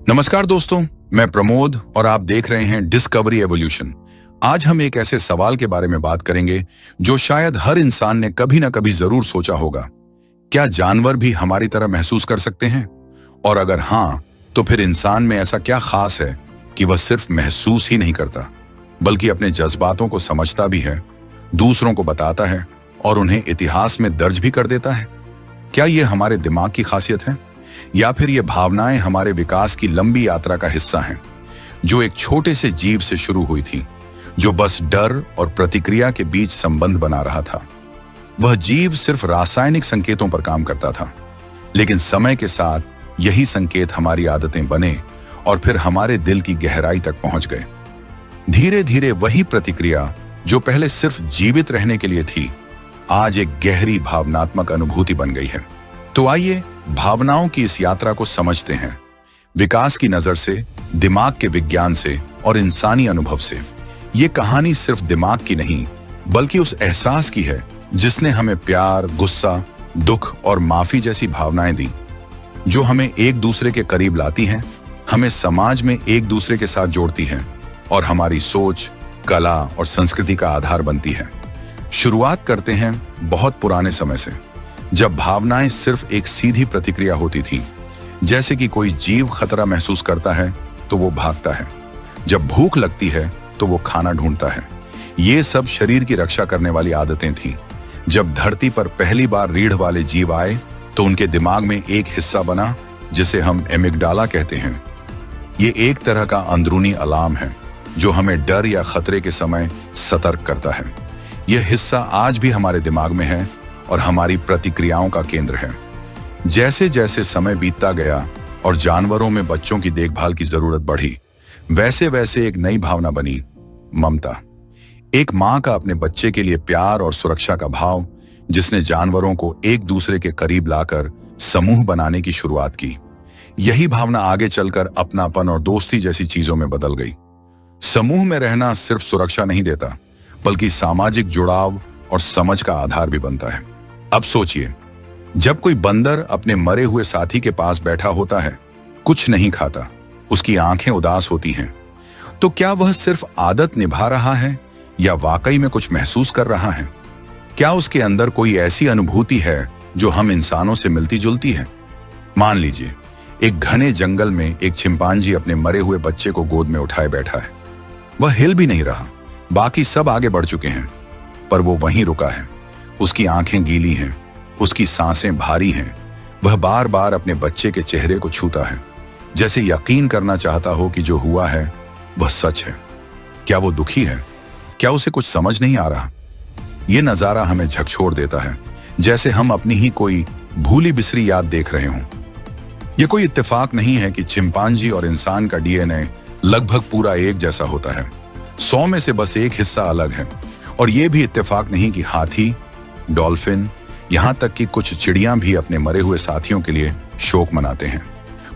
नमस्कार दोस्तों, मैं प्रमोद और आप देख रहे हैं डिस्कवरी एवोल्यूशन। आज हम एक ऐसे सवाल के बारे में बात करेंगे जो शायद हर इंसान ने कभी ना कभी जरूर सोचा होगा। क्या जानवर भी हमारी तरह महसूस कर सकते हैं? और अगर हाँ, तो फिर इंसान में ऐसा क्या खास है कि वह सिर्फ महसूस ही नहीं करता, बल्कि अपने जज्बातों को समझता भी है, दूसरों को बताता है और उन्हें इतिहास में दर्ज भी कर देता है? क्या ये हमारे दिमाग की खासियत है, या फिर ये भावनाएं हमारे विकास की लंबी यात्रा का हिस्सा हैं, जो एक छोटे से जीव से शुरू हुई थी, जो बस डर और प्रतिक्रिया के बीच संबंध बना रहा था। वह जीव सिर्फ रासायनिक संकेतों पर काम करता था, लेकिन समय के साथ यही संकेत हमारी आदतें बने और फिर हमारे दिल की गहराई तक पहुंच गए। धीरे धीरे वही प्रतिक्रिया जो पहले सिर्फ जीवित रहने के लिए थी, आज एक गहरी भावनात्मक अनुभूति बन गई है। तो आइए भावनाओं की इस यात्रा को समझते हैं, विकास की नजर से, दिमाग के विज्ञान से और इंसानी अनुभव से। ये कहानी सिर्फ दिमाग की नहीं, बल्कि उस एहसास की है जिसने हमें प्यार, गुस्सा, दुख और माफी जैसी भावनाएं दी, जो हमें एक दूसरे के करीब लाती हैं, हमें समाज में एक दूसरे के साथ जोड़ती हैं और हमारी सोच, कला और संस्कृति का आधार बनती है। शुरुआत करते हैं बहुत पुराने समय से, जब भावनाएं सिर्फ एक सीधी प्रतिक्रिया होती थी। जैसे कि कोई जीव खतरा महसूस करता है तो वो भागता है, जब भूख लगती है तो वो खाना ढूंढता है। ये सब शरीर की रक्षा करने वाली आदतें थीं। जब धरती पर पहली बार रीढ़ वाले जीव आए तो उनके दिमाग में एक हिस्सा बना जिसे हम एमिगडाला कहते हैं। ये एक तरह का अंदरूनी अलार्म है जो हमें डर या खतरे के समय सतर्क करता है। यह हिस्सा आज भी हमारे दिमाग में है और हमारी प्रतिक्रियाओं का केंद्र है। जैसे जैसे समय बीतता गया और जानवरों में बच्चों की देखभाल की जरूरत बढ़ी, वैसे वैसे एक नई भावना बनी, ममता। एक माँ का अपने बच्चे के लिए प्यार और सुरक्षा का भाव, जिसने जानवरों को एक दूसरे के करीब लाकर समूह बनाने की शुरुआत की। यही भावना आगे चलकर अपनापन और दोस्ती जैसी चीजों में बदल गई। समूह में रहना सिर्फ सुरक्षा नहीं देता, बल्कि सामाजिक जुड़ाव और समझ का आधार भी बनता है। अब सोचिए, जब कोई बंदर अपने मरे हुए साथी के पास बैठा होता है, कुछ नहीं खाता, उसकी आंखें उदास होती हैं, तो क्या वह सिर्फ आदत निभा रहा है या वाकई में कुछ महसूस कर रहा है? क्या उसके अंदर कोई ऐसी अनुभूति है जो हम इंसानों से मिलती जुलती है? मान लीजिए, एक घने जंगल में एक चिंपांजी अपने मरे हुए बच्चे को गोद में उठाए बैठा है। वह हिल भी नहीं रहा, बाकी सब आगे बढ़ चुके हैं, पर वो वहीं रुका है। उसकी आंखें गीली हैं, उसकी सांसें भारी हैं। वह बार बार अपने बच्चे के चेहरे को छूता है, जैसे यकीन करना चाहता हो कि जो हुआ है वह सच है। क्या वो दुखी है? क्या उसे कुछ समझ नहीं आ रहा? ये नजारा हमें झकझोर देता है, जैसे हम अपनी ही कोई भूली बिसरी याद देख रहे हों। ये कोई इत्तेफाक नहीं है कि चिंपांजी और इंसान का डीएनए लगभग पूरा एक जैसा होता है। 100 में से बस एक हिस्सा अलग है। और यह भी इत्तेफाक नहीं कि हाथी, डॉल्फिन, यहां तक कि कुछ चिड़ियां भी अपने मरे हुए साथियों के लिए शोक मनाते हैं।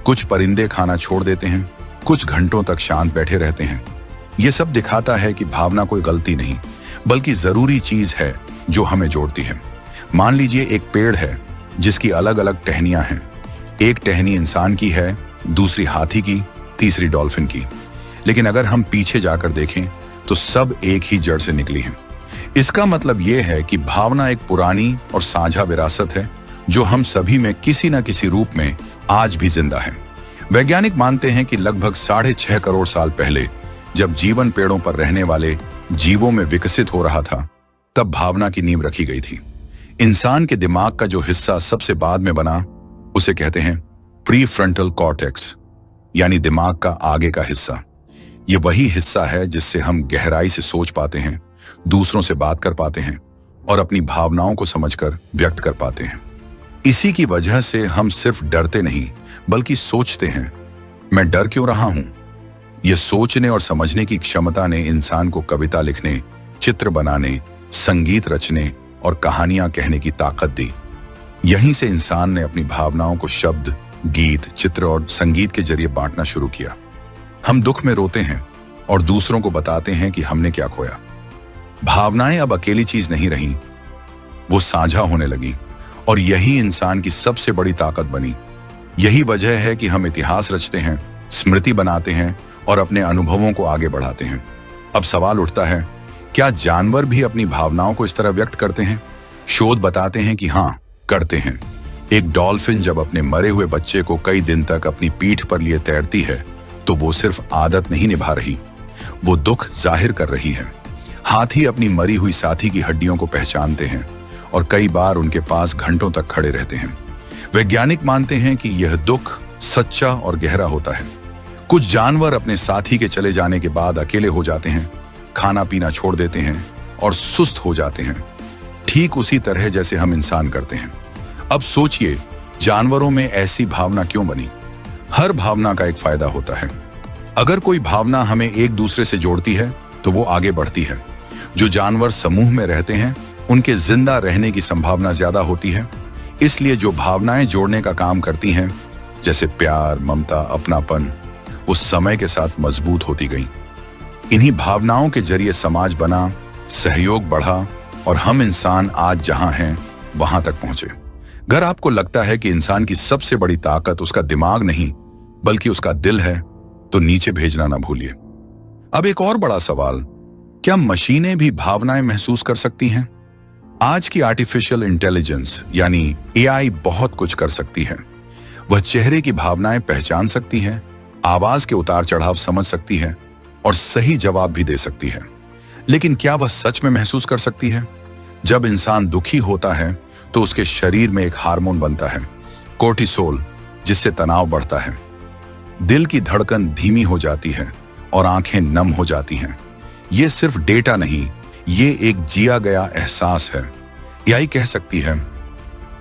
कुछ परिंदे खाना छोड़ देते हैं, कुछ घंटों तक शांत बैठे रहते हैं। यह सब दिखाता है कि भावना कोई गलती नहीं, बल्कि जरूरी चीज है जो हमें जोड़ती है। मान लीजिए, एक पेड़ है जिसकी अलग अलग टहनियां हैं। एक टहनी इंसान की है, दूसरी हाथी की, तीसरी डॉल्फिन की। लेकिन अगर हम पीछे जाकर देखें तो सब एक ही जड़ से निकली हैं। इसका मतलब यह है कि भावना एक पुरानी और साझा विरासत है जो हम सभी में किसी न किसी रूप में आज भी जिंदा है। वैज्ञानिक मानते हैं कि लगभग 6.5 करोड़ साल पहले, जब जीवन पेड़ों पर रहने वाले जीवों में विकसित हो रहा था, तब भावना की नींव रखी गई थी। इंसान के दिमाग का जो हिस्सा सबसे बाद में बना, उसे कहते हैं प्रीफ्रंटल कॉर्टेक्स, यानी दिमाग का आगे का हिस्सा। ये वही हिस्सा है जिससे हम गहराई से सोच पाते हैं, दूसरों से बात कर पाते हैं और अपनी भावनाओं को समझकर व्यक्त कर पाते हैं। इसी की वजह से हम सिर्फ डरते नहीं, बल्कि सोचते हैं, मैं डर क्यों रहा हूं? यह सोचने और समझने की क्षमता ने इंसान को कविता लिखने, चित्र बनाने, संगीत रचने और कहानियां कहने की ताकत दी। यहीं से इंसान ने अपनी भावनाओं को शब्द, गीत, चित्र और संगीत के जरिए बांटना शुरू किया। हम दुख में रोते हैं और दूसरों को बताते हैं कि हमने क्या खोया। भावनाएं अब अकेली चीज नहीं रही, वो साझा होने लगी और यही इंसान की सबसे बड़ी ताकत बनी। यही वजह है कि हम इतिहास रचते हैं स्मृति बनाते हैं और अपने अनुभवों को आगे बढ़ाते हैं। अब सवाल उठता है, क्या जानवर भी अपनी भावनाओं को इस तरह व्यक्त करते हैं? शोध बताते हैं कि हाँ, करते हैं। एक डॉल्फिन जब अपने मरे हुए बच्चे को कई दिन तक अपनी पीठ पर लिए तैरती है तो वो सिर्फ आदत नहीं निभा रही, वो दुख जाहिर कर रही है। हाथी अपनी मरी हुई साथी की हड्डियों को पहचानते हैं और कई बार उनके पास घंटों तक खड़े रहते हैं। वैज्ञानिक मानते हैं कि यह दुख सच्चा और गहरा होता है। कुछ जानवर अपने साथी के चले जाने के बाद अकेले हो जाते हैं, खाना पीना छोड़ देते हैं और सुस्त हो जाते हैं, ठीक उसी तरह जैसे हम इंसान करते हैं। अब सोचिए, जानवरों में ऐसी भावना क्यों बनी? हर भावना का एक फायदा होता है। अगर कोई भावना हमें एक दूसरे से जोड़ती है तो वो आगे बढ़ती है। जो जानवर समूह में रहते हैं उनके जिंदा रहने की संभावना ज्यादा होती है। इसलिए जो भावनाएं जोड़ने का काम करती हैं, जैसे प्यार, ममता, अपनापन, वो समय के साथ मजबूत होती गई। इन्हीं भावनाओं के जरिए समाज बना, सहयोग बढ़ा और हम इंसान आज जहां हैं वहां तक पहुंचे। अगर आपको लगता है कि इंसान की सबसे बड़ी ताकत उसका दिमाग नहीं बल्कि उसका दिल है तो नीचे भेजना ना भूलिए। अब एक और बड़ा सवाल, क्या मशीनें भी भावनाएं महसूस कर सकती हैं? आज की आर्टिफिशियल इंटेलिजेंस यानी एआई बहुत कुछ कर सकती है। वह चेहरे की भावनाएं पहचान सकती है, आवाज के उतार चढ़ाव समझ सकती है और सही जवाब भी दे सकती है। लेकिन क्या वह सच में महसूस कर सकती है? जब इंसान दुखी होता है तो उसके शरीर में एक हार्मोन बनता है, कोर्टिसोल, जिससे तनाव बढ़ता है। दिल की धड़कन धीमी हो जाती है और आंखें नम हो जाती हैं। ये सिर्फ डेटा नहीं, ये एक जिया गया एहसास है। एआई कह सकती है,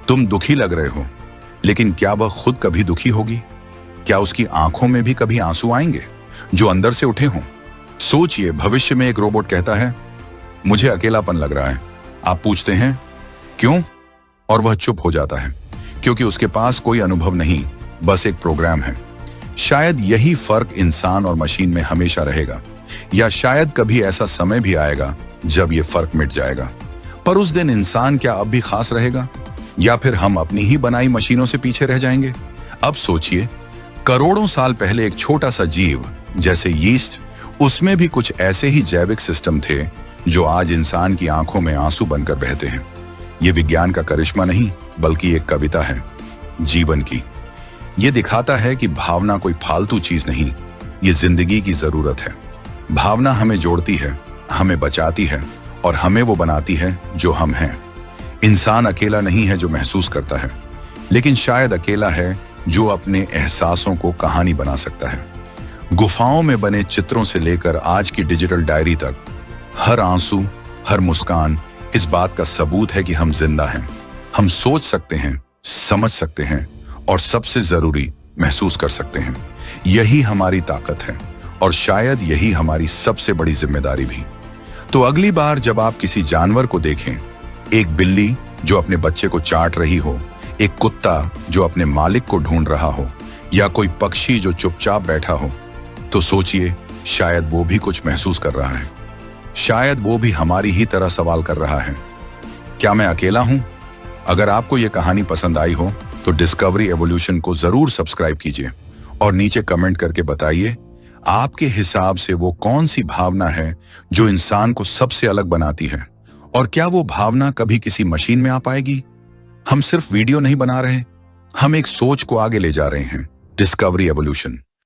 तुम दुखी लग रहे हो, लेकिन क्या वह खुद कभी दुखी होगी? क्या उसकी आंखों में भी कभी आंसू आएंगे जो अंदर से उठे हों? सोचिए, भविष्य में एक रोबोट कहता है, मुझे अकेलापन लग रहा है। आप पूछते हैं, क्यों? और वह चुप हो जाता है, क्योंकि उसके पास कोई अनुभव नहीं, बस एक प्रोग्राम है। शायद यही फर्क इंसान और मशीन में हमेशा रहेगा, या शायद कभी ऐसा समय भी आएगा जब यह फर्क मिट जाएगा। पर उस दिन इंसान क्या अब भी खास रहेगा, या फिर हम अपनी ही बनाई मशीनों से पीछे रह जाएंगे? अब सोचिए, करोड़ों साल पहले एक छोटा सा जीव जैसे यीस्ट, उसमें भी कुछ ऐसे ही जैविक सिस्टम थे जो आज इंसान की आंखों में आंसू बनकर बहते हैं। ये विज्ञान का करिश्मा नहीं बल्कि एक कविता है जीवन की। ये दिखाता है कि भावना कोई फालतू चीज नहीं, ये जिंदगी की जरूरत है। भावना हमें जोड़ती है, हमें बचाती है और हमें वो बनाती है जो हम हैं। इंसान अकेला नहीं है जो महसूस करता है, लेकिन शायद अकेला है जो अपने एहसासों को कहानी बना सकता है। गुफाओं में बने चित्रों से लेकर आज की डिजिटल डायरी तक, हर आंसू, हर मुस्कान इस बात का सबूत है कि हम जिंदा हैं। हम सोच सकते हैं, समझ सकते हैं और सबसे जरूरी, महसूस कर सकते हैं। यही हमारी ताकत है और शायद यही हमारी सबसे बड़ी जिम्मेदारी भी। तो अगली बार जब आप किसी जानवर को देखें, एक बिल्ली जो अपने बच्चे को चाट रही हो, एक कुत्ता जो अपने मालिक को ढूंढ रहा हो, या कोई पक्षी जो चुपचाप बैठा हो, तो सोचिए, शायद वो भी कुछ महसूस कर रहा है। शायद वो भी हमारी ही तरह सवाल कर रहा है, क्या मैं अकेला हूं? अगर आपको ये कहानी पसंद आई हो तो डिस्कवरी एवोल्यूशन को जरूर सब्सक्राइब कीजिए और नीचे कमेंट करके बताइए, आपके हिसाब से वो कौन सी भावना है जो इंसान को सबसे अलग बनाती है, और क्या वो भावना कभी किसी मशीन में आ पाएगी? हम सिर्फ वीडियो नहीं बना रहे, हम एक सोच को आगे ले जा रहे हैं। Discovery evolution.